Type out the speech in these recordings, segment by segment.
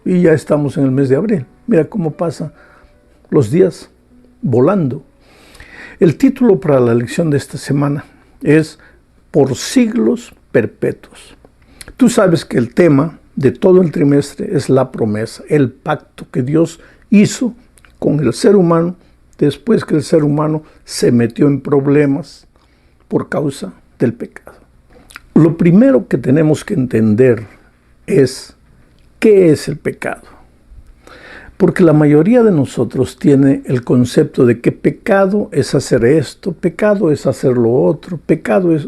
y ya estamos en el mes de abril. Mira cómo pasan los días volando. El título para la lección de esta semana es Por siglos perpetuos. Tú sabes que el tema de todo el trimestre es la promesa, el pacto que Dios hizo con el ser humano después que el ser humano se metió en problemas por causa del pecado. Lo primero que tenemos que entender es ¿qué es el pecado? Porque la mayoría de nosotros tiene el concepto de que pecado es hacer esto, pecado es hacer lo otro, pecado es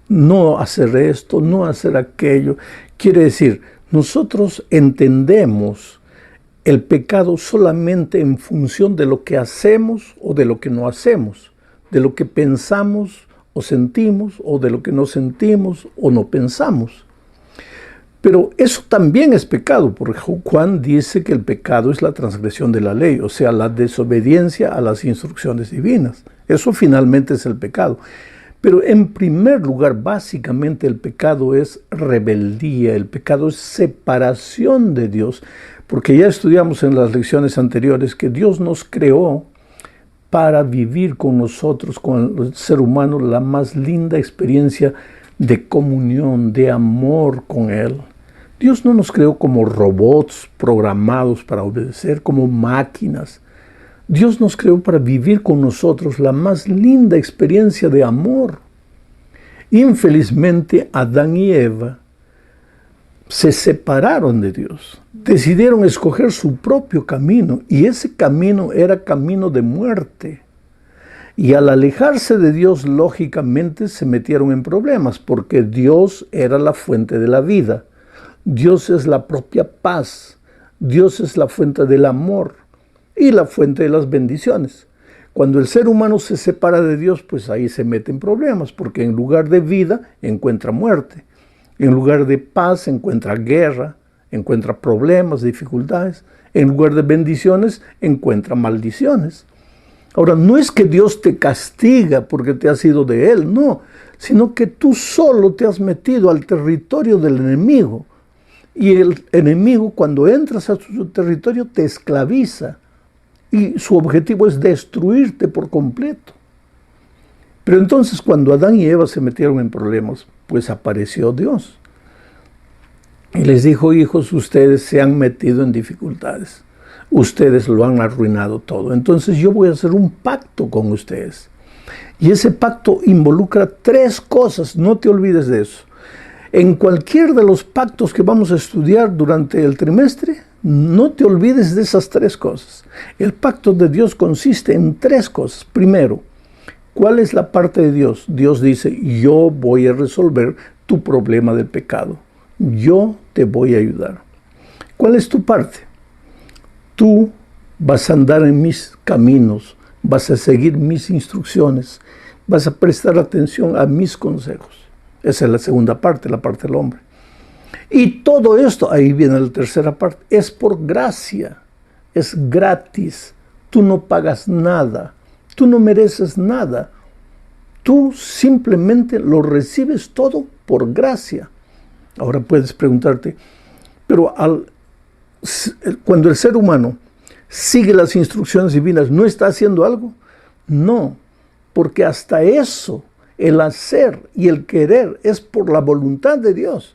no hacer esto, no hacer aquello. Quiere decir, nosotros entendemos el pecado solamente en función de lo que hacemos o de lo que no hacemos, de lo que pensamos o sentimos o de lo que no sentimos o no pensamos. Pero eso también es pecado, porque Juan dice que el pecado es la transgresión de la ley, o sea, la desobediencia a las instrucciones divinas. Eso finalmente es el pecado. Pero en primer lugar, básicamente el pecado es rebeldía, el pecado es separación de Dios, porque ya estudiamos en las lecciones anteriores que Dios nos creó para vivir con nosotros, con el ser humano, la más linda experiencia de comunión, de amor con Él. Dios no nos creó como robots programados para obedecer, como máquinas. Dios nos creó para vivir con nosotros la más linda experiencia de amor. Infelizmente, Adán y Eva se separaron de Dios. Decidieron escoger su propio camino y ese camino era camino de muerte. Y al alejarse de Dios, lógicamente se metieron en problemas porque Dios era la fuente de la vida. Dios es la propia paz. Dios es la fuente del amor y la fuente de las bendiciones. Cuando el ser humano se separa de Dios, pues ahí se mete en problemas, porque en lugar de vida encuentra muerte. En lugar de paz encuentra guerra, encuentra problemas, dificultades. En lugar de bendiciones encuentra maldiciones. Ahora, no es que Dios te castiga porque te has ido de Él, no, sino que tú solo te has metido al territorio del enemigo. Y el enemigo, cuando entras a su territorio, te esclaviza. Y su objetivo es destruirte por completo. Pero entonces, cuando Adán y Eva se metieron en problemas, pues apareció Dios. Y les dijo, hijos, ustedes se han metido en dificultades. Ustedes lo han arruinado todo. Entonces yo voy a hacer un pacto con ustedes. Y ese pacto involucra 3 cosas. No te olvides de eso. En cualquier de los pactos que vamos a estudiar durante el trimestre, no te olvides de esas 3 cosas. El pacto de Dios consiste en 3 cosas. Primero, ¿cuál es la parte de Dios? Dios dice, yo voy a resolver tu problema del pecado. Yo te voy a ayudar. ¿Cuál es tu parte? Tú vas a andar en mis caminos, vas a seguir mis instrucciones, vas a prestar atención a mis consejos. Esa es la segunda parte, la parte del hombre. Y todo esto, ahí viene la tercera parte, es por gracia, es gratis. Tú no pagas nada, tú no mereces nada. Tú simplemente lo recibes todo por gracia. Ahora puedes preguntarte, pero cuando el ser humano sigue las instrucciones divinas, ¿no está haciendo algo? No, porque hasta eso, el hacer y el querer es por la voluntad de Dios.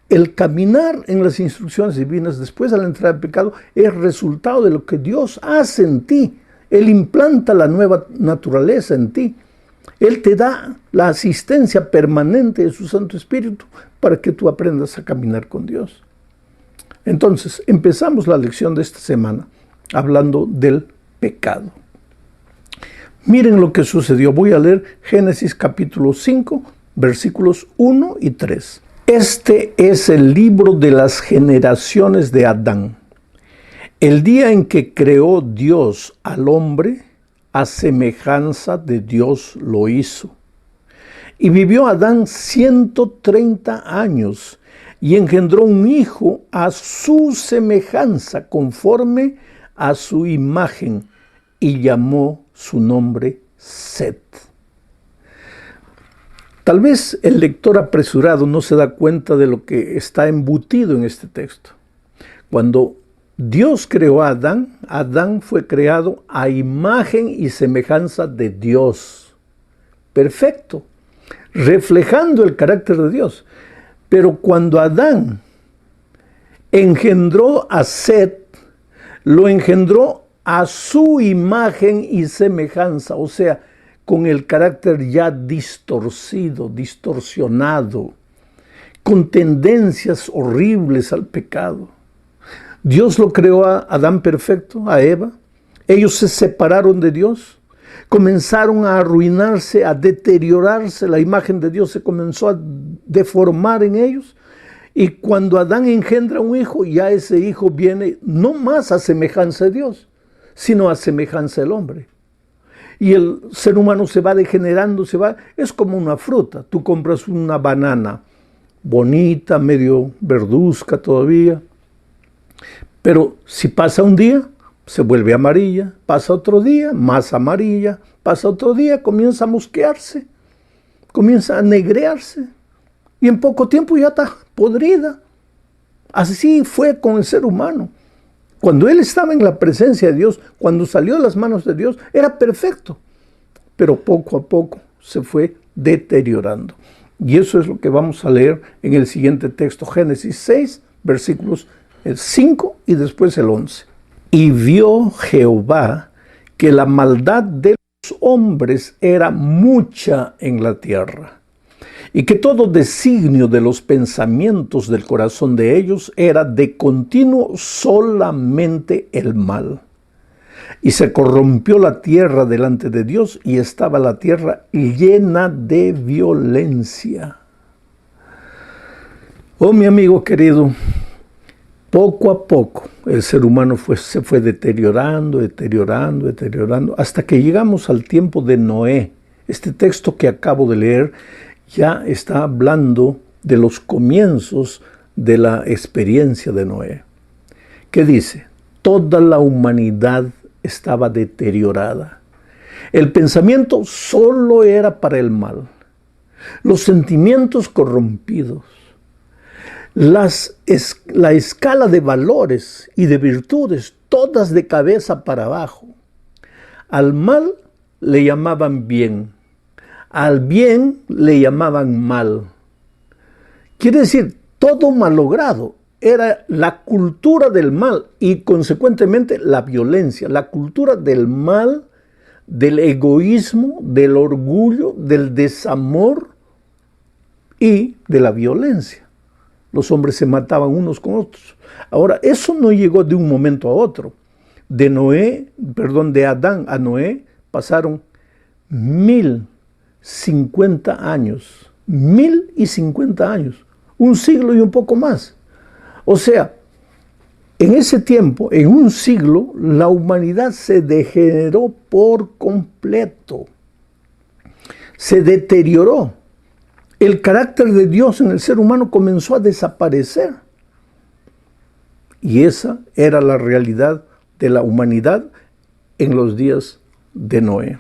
El caminar en las instrucciones divinas después de la entrada del pecado es resultado de lo que Dios hace en ti. Él implanta la nueva naturaleza en ti. Él te da la asistencia permanente de su Santo Espíritu para que tú aprendas a caminar con Dios. Entonces, empezamos la lección de esta semana hablando del pecado. Miren lo que sucedió. Voy a leer Génesis capítulo 5, versículos 1 y 3. Este es el libro de las generaciones de Adán. El día en que creó Dios al hombre, a semejanza de Dios lo hizo. Y vivió Adán 130 años y engendró un hijo a su semejanza, conforme a su imagen, y llamó su nombre Set. Tal vez el lector apresurado no se da cuenta de lo que está embutido en este texto. Cuando Dios creó a Adán, Adán fue creado a imagen y semejanza de Dios. Perfecto, reflejando el carácter de Dios. Pero cuando Adán engendró a Set, lo engendró a su imagen y semejanza, o sea, con el carácter ya distorcido, distorsionado, con tendencias horribles al pecado. Dios lo creó a Adán perfecto, a Eva. Ellos se separaron de Dios, comenzaron a arruinarse, a deteriorarse. La imagen de Dios se comenzó a deformar en ellos. Y cuando Adán engendra un hijo, ya ese hijo viene no más a semejanza de Dios, sino a semejanza del hombre. Y el ser humano se va degenerando, es como una fruta. Tú compras una banana bonita, medio verduzca todavía, pero si pasa un día, se vuelve amarilla, pasa otro día, más amarilla, pasa otro día, comienza a mosquearse, comienza a negrearse, y en poco tiempo ya está podrida. Así fue con el ser humano. Cuando él estaba en la presencia de Dios, cuando salió de las manos de Dios, era perfecto, pero poco a poco se fue deteriorando. Y eso es lo que vamos a leer en el siguiente texto, Génesis 6, versículos 5 y después el 11. Y vio Jehová que la maldad de los hombres era mucha en la tierra, y que todo designio de los pensamientos del corazón de ellos era de continuo solamente el mal. Y se corrompió la tierra delante de Dios, y estaba la tierra llena de violencia. Oh, mi amigo querido, poco a poco el ser humano se fue deteriorando, hasta que llegamos al tiempo de Noé. Este texto que acabo de leer ya está hablando de los comienzos de la experiencia de Noé. ¿Qué dice? Toda la humanidad estaba deteriorada. El pensamiento solo era para el mal. Los sentimientos corrompidos. La escala de valores y de virtudes, todas de cabeza para abajo. Al mal le llamaban bien. Al bien le llamaban mal. Quiere decir, todo malogrado. Era la cultura del mal y consecuentemente la violencia, la cultura del mal, del egoísmo, del orgullo, del desamor y de la violencia. Los hombres se mataban unos con otros. Ahora, eso no llegó de un momento a otro. De Adán a Noé pasaron 1050 años. 1050 años. Un siglo y un poco más. O sea, en ese tiempo, en un siglo, la humanidad se degeneró por completo. Se deterioró. El carácter de Dios en el ser humano comenzó a desaparecer. Y esa era la realidad de la humanidad en los días de Noé.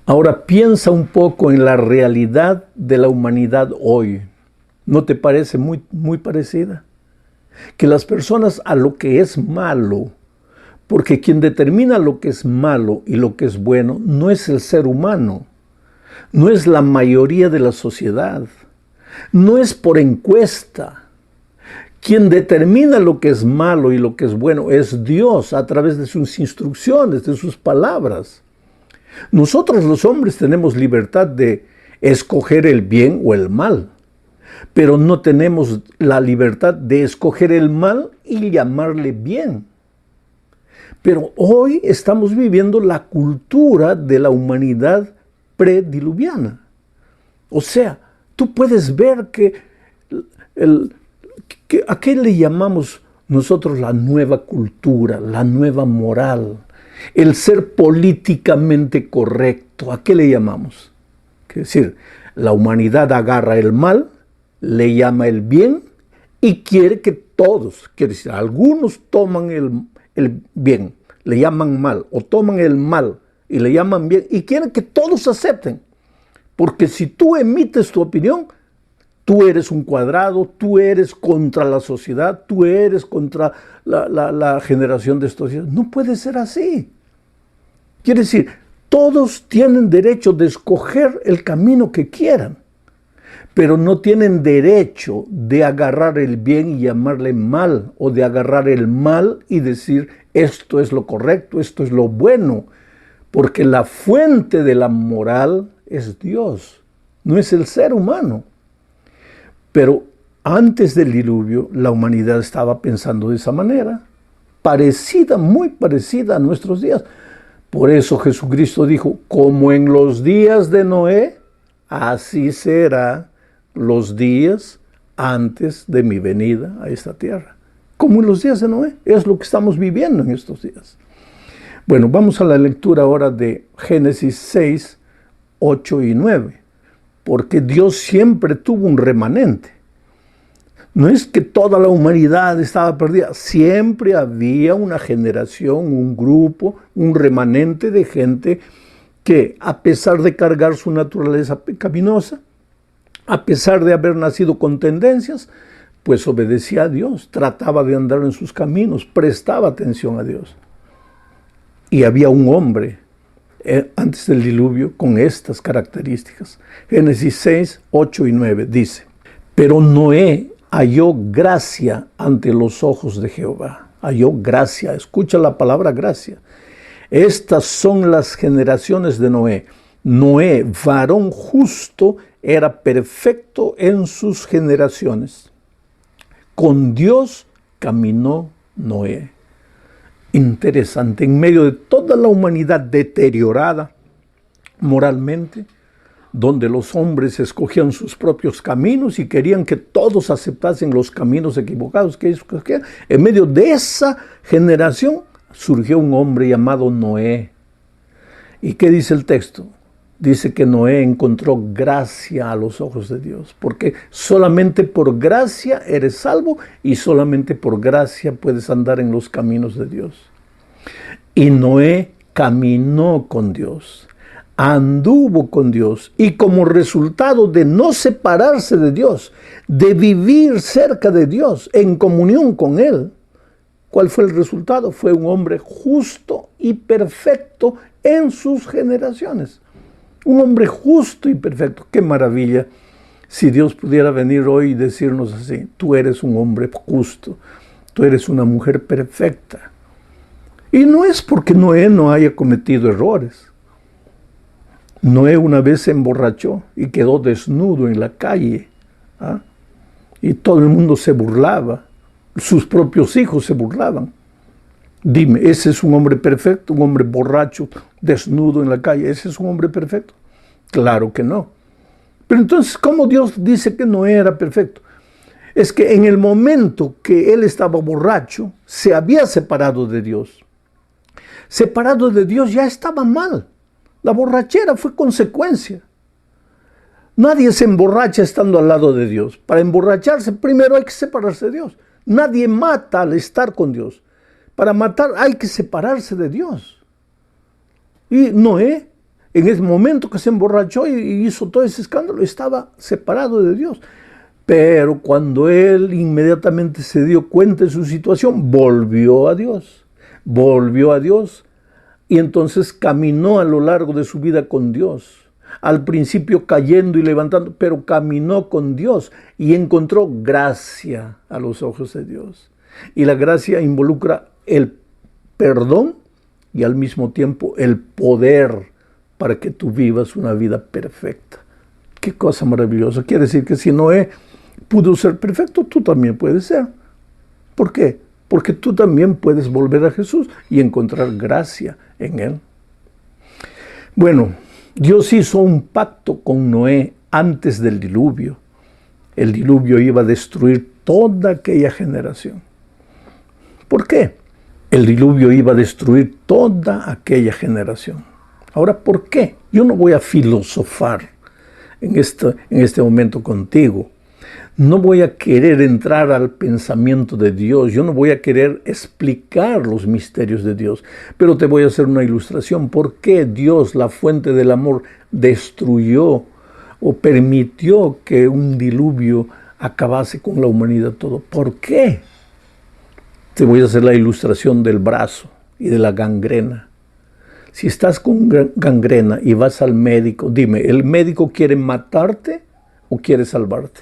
Ahora piensa un poco en la realidad de la humanidad hoy. ¿No te parece muy parecida? Que las personas a lo que es malo, porque quien determina lo que es malo y lo que es bueno no es el ser humano, no es la mayoría de la sociedad, no es por encuesta. Quien determina lo que es malo y lo que es bueno es Dios a través de sus instrucciones, de sus palabras. Nosotros los hombres tenemos libertad de escoger el bien o el mal, pero no tenemos la libertad de escoger el mal y llamarle bien. Pero hoy estamos viviendo la cultura de la humanidad prediluviana. O sea, tú puedes ver ¿a qué le llamamos nosotros la nueva cultura, la nueva moral? El ser políticamente correcto, ¿a qué le llamamos? Es decir, la humanidad agarra el mal, le llama el bien y quiere que todos, quiere decir, algunos toman el bien, le llaman mal, o toman el mal y le llaman bien, y quieren que todos acepten. Porque si tú emites tu opinión, tú eres un cuadrado, tú eres contra la sociedad, tú eres contra la generación de estos días. No puede ser así. Quiere decir, todos tienen derecho de escoger el camino que quieran, pero no tienen derecho de agarrar el bien y llamarle mal, o de agarrar el mal y decir, esto es lo correcto, esto es lo bueno, porque la fuente de la moral es Dios, no es el ser humano. Pero antes del diluvio, la humanidad estaba pensando de esa manera, parecida, muy parecida a nuestros días. Por eso Jesucristo dijo, como en los días de Noé, así será los días antes de mi venida a esta tierra. Como en los días de Noé, es lo que estamos viviendo en estos días. Bueno, vamos a la lectura ahora de Génesis 6, 8 y 9. Porque Dios siempre tuvo un remanente. No es que toda la humanidad estaba perdida, siempre había una generación, un grupo, un remanente de gente que, a pesar de cargar su naturaleza pecaminosa, a pesar de haber nacido con tendencias, pues obedecía a Dios, trataba de andar en sus caminos, prestaba atención a Dios. Y había un hombre antes del diluvio con estas características. Génesis 6, 8 y 9 dice, pero Noé halló gracia ante los ojos de Jehová. Halló gracia, escucha la palabra gracia. Estas son las generaciones de Noé. Noé, varón justo, era perfecto en sus generaciones. Con Dios caminó Noé. Interesante, en medio de toda la humanidad deteriorada moralmente, donde los hombres escogían sus propios caminos y querían que todos aceptasen los caminos equivocados que ellos escogían, en medio de esa generación surgió un hombre llamado Noé. ¿Y qué dice el texto? Dice que Noé encontró gracia a los ojos de Dios, porque solamente por gracia eres salvo y solamente por gracia puedes andar en los caminos de Dios. Y Noé caminó con Dios, anduvo con Dios, y como resultado de no separarse de Dios, de vivir cerca de Dios, en comunión con Él, ¿cuál fue el resultado? Fue un hombre justo y perfecto en sus generaciones. Un hombre justo y perfecto. ¡Qué maravilla! Si Dios pudiera venir hoy y decirnos así, tú eres un hombre justo, tú eres una mujer perfecta. Y no es porque Noé no haya cometido errores. Noé una vez se emborrachó y quedó desnudo en la calle. Y todo el mundo se burlaba. Sus propios hijos se burlaban. Dime, ¿ese es un hombre perfecto? ¿Un hombre borracho, desnudo en la calle? ¿Ese es un hombre perfecto? Claro que no. Pero entonces, ¿cómo Dios dice que no era perfecto? Es que en el momento que él estaba borracho, se había separado de Dios. Separado de Dios ya estaba mal. La borrachera fue consecuencia. Nadie se emborracha estando al lado de Dios. Para emborracharse, primero hay que separarse de Dios. Nadie mata al estar con Dios. Para matar hay que separarse de Dios. Y Noé, en ese momento que se emborrachó y hizo todo ese escándalo, estaba separado de Dios. Pero cuando él inmediatamente se dio cuenta de su situación, volvió a Dios. Volvió a Dios y entonces caminó a lo largo de su vida con Dios. Al principio cayendo y levantando, pero caminó con Dios y encontró gracia a los ojos de Dios. Y la gracia involucra el perdón y al mismo tiempo el poder para que tú vivas una vida perfecta. Qué cosa maravillosa. Quiere decir que si Noé pudo ser perfecto, tú también puedes ser. ¿Por qué? Porque tú también puedes volver a Jesús y encontrar gracia en Él. Bueno, Dios hizo un pacto con Noé antes del diluvio. El diluvio iba a destruir toda aquella generación. ¿Por qué? El diluvio iba a destruir toda aquella generación. Ahora, ¿por qué? Yo no voy a filosofar en este momento contigo. No voy a querer entrar al pensamiento de Dios. Yo no voy a querer explicar los misterios de Dios. Pero te voy a hacer una ilustración. ¿Por qué Dios, la fuente del amor, destruyó o permitió que un diluvio acabase con la humanidad todo. ¿Por qué? Te voy a hacer la ilustración del brazo y de la gangrena. Si estás con gangrena y vas al médico, dime, ¿el médico quiere matarte o quiere salvarte?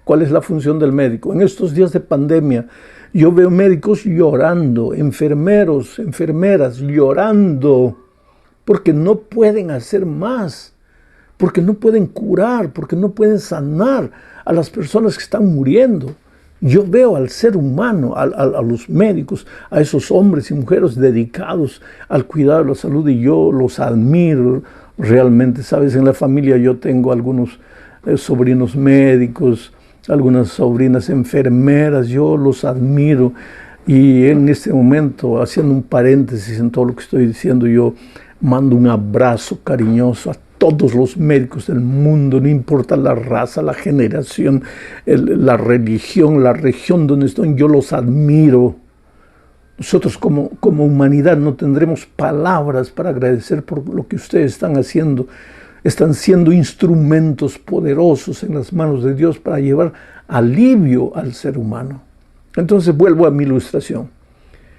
¿Cuál es la función del médico? En estos días de pandemia, yo veo médicos llorando, enfermeros, enfermeras llorando, porque no pueden hacer más, porque no pueden curar, porque no pueden sanar a las personas que están muriendo. Yo veo al ser humano, a los médicos, a esos hombres y mujeres dedicados al cuidado de la salud, y yo los admiro realmente. Sabes, en la familia yo tengo algunos sobrinos médicos, algunas sobrinas enfermeras, yo los admiro. Y en este momento, haciendo un paréntesis en todo lo que estoy diciendo, yo mando un abrazo cariñoso a todos los médicos del mundo, no importa la raza, la generación, la religión, la región donde están, yo los admiro. Nosotros como humanidad no tendremos palabras para agradecer por lo que ustedes están haciendo. Están siendo instrumentos poderosos en las manos de Dios para llevar alivio al ser humano. Entonces vuelvo a mi ilustración.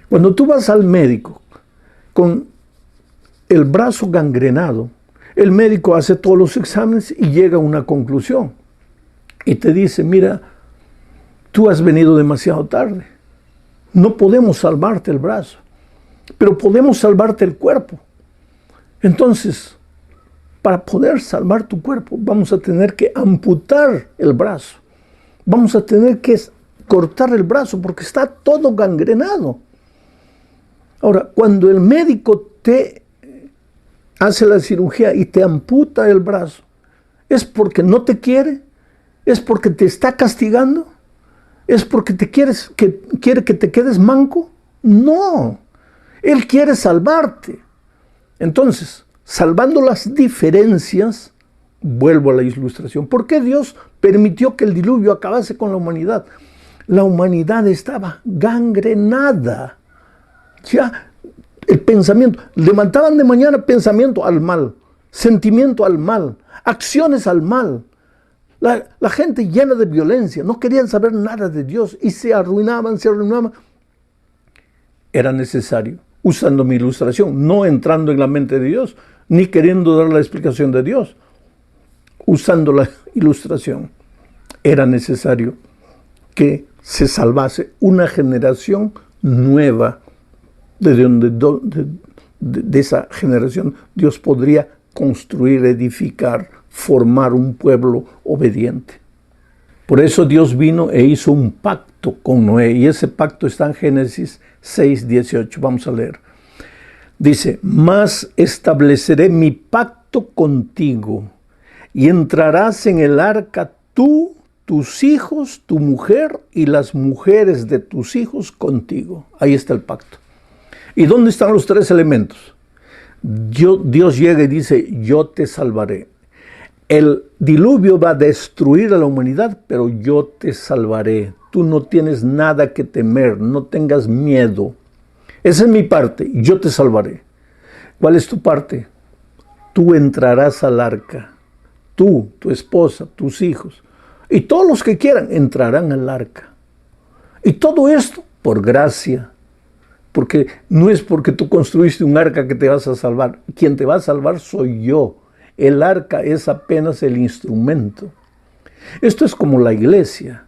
Cuando tú vas al médico con el brazo gangrenado, el médico hace todos los exámenes y llega a una conclusión. Y te dice, mira, tú has venido demasiado tarde. No podemos salvarte el brazo, pero podemos salvarte el cuerpo. Entonces, para poder salvar tu cuerpo, vamos a tener que amputar el brazo. Vamos a tener que cortar el brazo porque está todo gangrenado. Ahora, cuando el médico te hace la cirugía y te amputa el brazo, ¿es porque no te quiere? ¿Es porque te está castigando? ¿Es porque quiere que te quedes manco? No, Él quiere salvarte. Entonces, salvando las diferencias, vuelvo a la ilustración. ¿Por qué Dios permitió que el diluvio acabase con la humanidad? La humanidad estaba gangrenada. Ya, el pensamiento, levantaban de mañana pensamiento al mal, sentimiento al mal, acciones al mal. La gente llena de violencia, no querían saber nada de Dios y se arruinaban. Era necesario, usando mi ilustración, no entrando en la mente de Dios, ni queriendo dar la explicación de Dios, usando la ilustración, era necesario que se salvase una generación nueva. De esa generación Dios podría construir, edificar, formar un pueblo obediente. Por eso Dios vino e hizo un pacto con Noé, y ese pacto está en Génesis 6:18. Vamos a leer. Dice, mas estableceré mi pacto contigo, y entrarás en el arca tú, tus hijos, tu mujer y las mujeres de tus hijos contigo. Ahí está el pacto. ¿Y dónde están los tres elementos? Dios llega y dice, yo te salvaré. El diluvio va a destruir a la humanidad, pero yo te salvaré. Tú no tienes nada que temer, no tengas miedo. Esa es mi parte, yo te salvaré. ¿Cuál es tu parte? Tú entrarás al arca. Tú, tu esposa, tus hijos. Y todos los que quieran entrarán al arca. Y todo esto por gracia. Porque no es porque tú construiste un arca que te vas a salvar. Quien te va a salvar soy yo. El arca es apenas el instrumento. Esto es como la iglesia.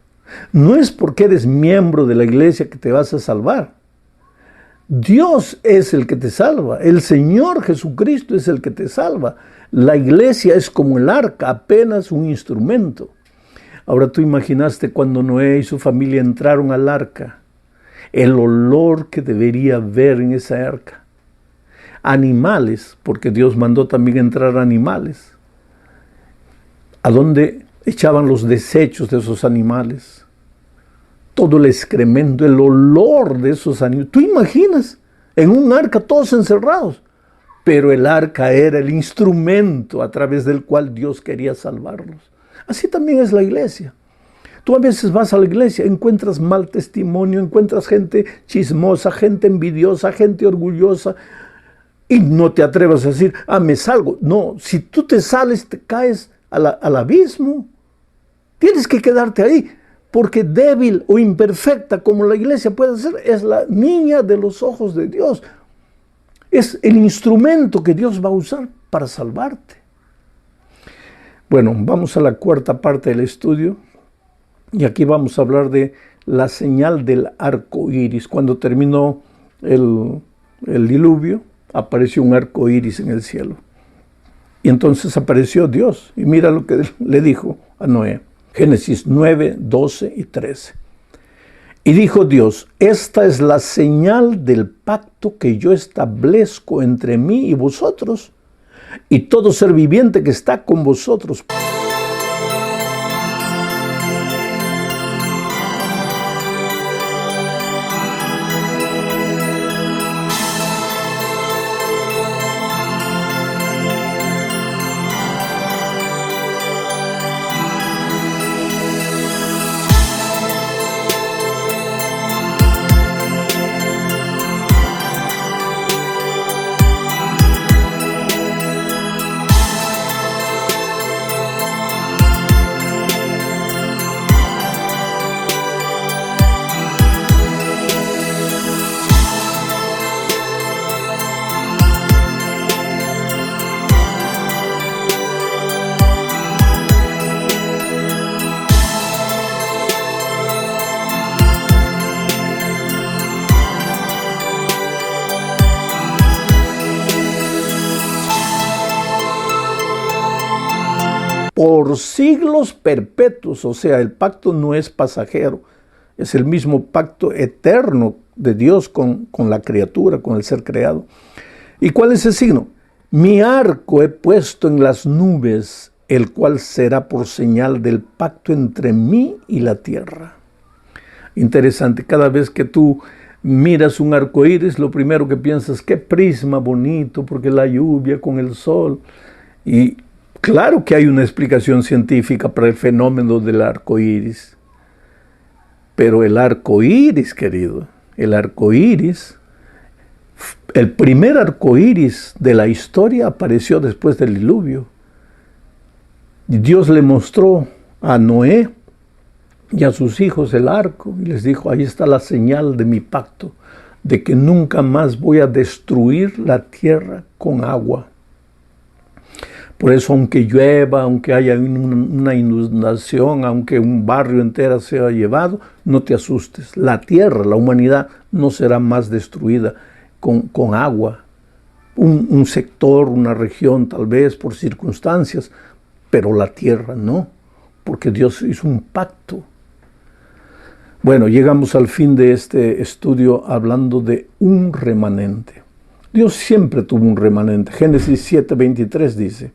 No es porque eres miembro de la iglesia que te vas a salvar. Dios es el que te salva. El Señor Jesucristo es el que te salva. La iglesia es como el arca, apenas un instrumento. Ahora tú imaginaste cuando Noé y su familia entraron al arca. El olor que debería haber en esa arca. Animales, porque Dios mandó también entrar animales. ¿A dónde echaban los desechos de esos animales? Todo el excremento, el olor de esos animales. ¿Tú imaginas? En un arca todos encerrados. Pero el arca era el instrumento a través del cual Dios quería salvarlos. Así también es la iglesia. Tú a veces vas a la iglesia, encuentras mal testimonio, encuentras gente chismosa, gente envidiosa, gente orgullosa, y no te atrevas a decir, me salgo. No, si tú te sales, te caes al abismo. Tienes que quedarte ahí, porque débil o imperfecta como la iglesia puede ser, es la niña de los ojos de Dios. Es el instrumento que Dios va a usar para salvarte. Bueno, vamos a la cuarta parte del estudio, y aquí vamos a hablar de la señal del arco iris. Cuando terminó el diluvio, apareció un arco iris en el cielo. Y entonces apareció Dios, y mira lo que le dijo a Noé. Génesis 9, 12 y 13. Y dijo Dios: esta es la señal del pacto que yo establezco entre mí y vosotros, y todo ser viviente que está con vosotros. Por siglos perpetuos, o sea, el pacto no es pasajero, es el mismo pacto eterno de Dios con la criatura, con el ser creado. ¿Y cuál es el signo? Mi arco he puesto en las nubes, el cual será por señal del pacto entre mí y la tierra. Interesante, cada vez que tú miras un arco iris, lo primero que piensas, qué prisma bonito, porque la lluvia con el sol. Y claro que hay una explicación científica para el fenómeno del arco iris. Pero el arco iris, querido, el arco iris, el primer arco iris de la historia apareció después del diluvio. Dios le mostró a Noé y a sus hijos el arco y les dijo: ahí está la señal de mi pacto, de que nunca más voy a destruir la tierra con agua. Por eso, aunque llueva, aunque haya una inundación, aunque un barrio entero sea llevado, no te asustes. La tierra, la humanidad, no será más destruida con agua. Un sector, una región, tal vez por circunstancias, pero la tierra no, porque Dios hizo un pacto. Bueno, llegamos al fin de este estudio hablando de un remanente. Dios siempre tuvo un remanente. Génesis 7:23 dice: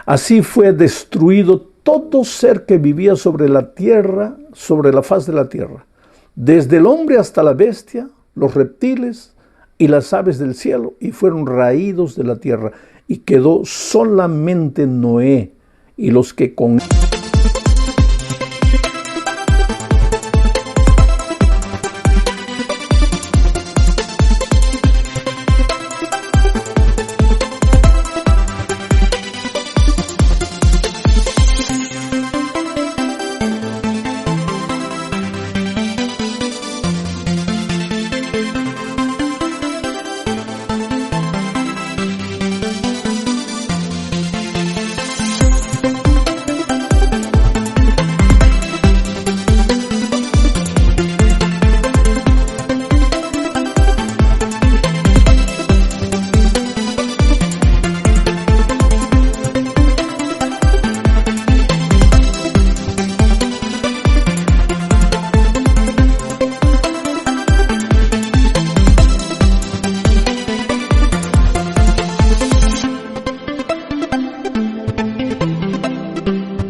así fue destruido todo ser que vivía sobre la tierra, sobre la faz de la tierra, desde el hombre hasta la bestia, los reptiles y las aves del cielo, y fueron raídos de la tierra, y quedó solamente Noé y los que con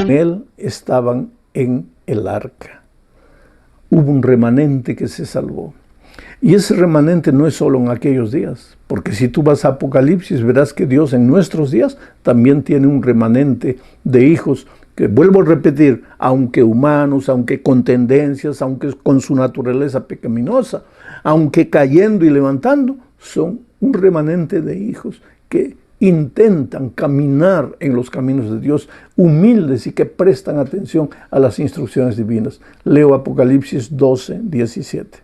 él estaban en el arca. Hubo un remanente que se salvó. Y ese remanente no es solo en aquellos días, porque si tú vas a Apocalipsis verás que Dios en nuestros días también tiene un remanente de hijos que, vuelvo a repetir, aunque humanos, aunque con tendencias, aunque con su naturaleza pecaminosa, aunque cayendo y levantando, son un remanente de hijos que intentan caminar en los caminos de Dios, humildes y que prestan atención a las instrucciones divinas. Leo Apocalipsis 12, 17.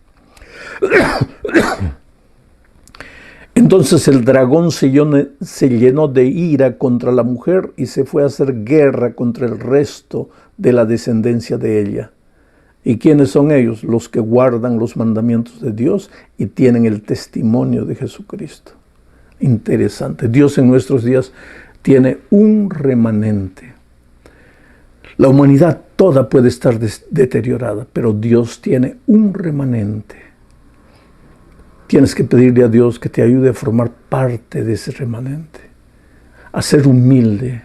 Entonces el dragón se llenó de ira contra la mujer y se fue a hacer guerra contra el resto de la descendencia de ella. ¿Y quiénes son ellos? Los que guardan los mandamientos de Dios y tienen el testimonio de Jesucristo. Interesante. Dios en nuestros días tiene un remanente. La humanidad toda puede estar deteriorada, pero Dios tiene un remanente. Tienes que pedirle a Dios que te ayude a formar parte de ese remanente, a ser humilde,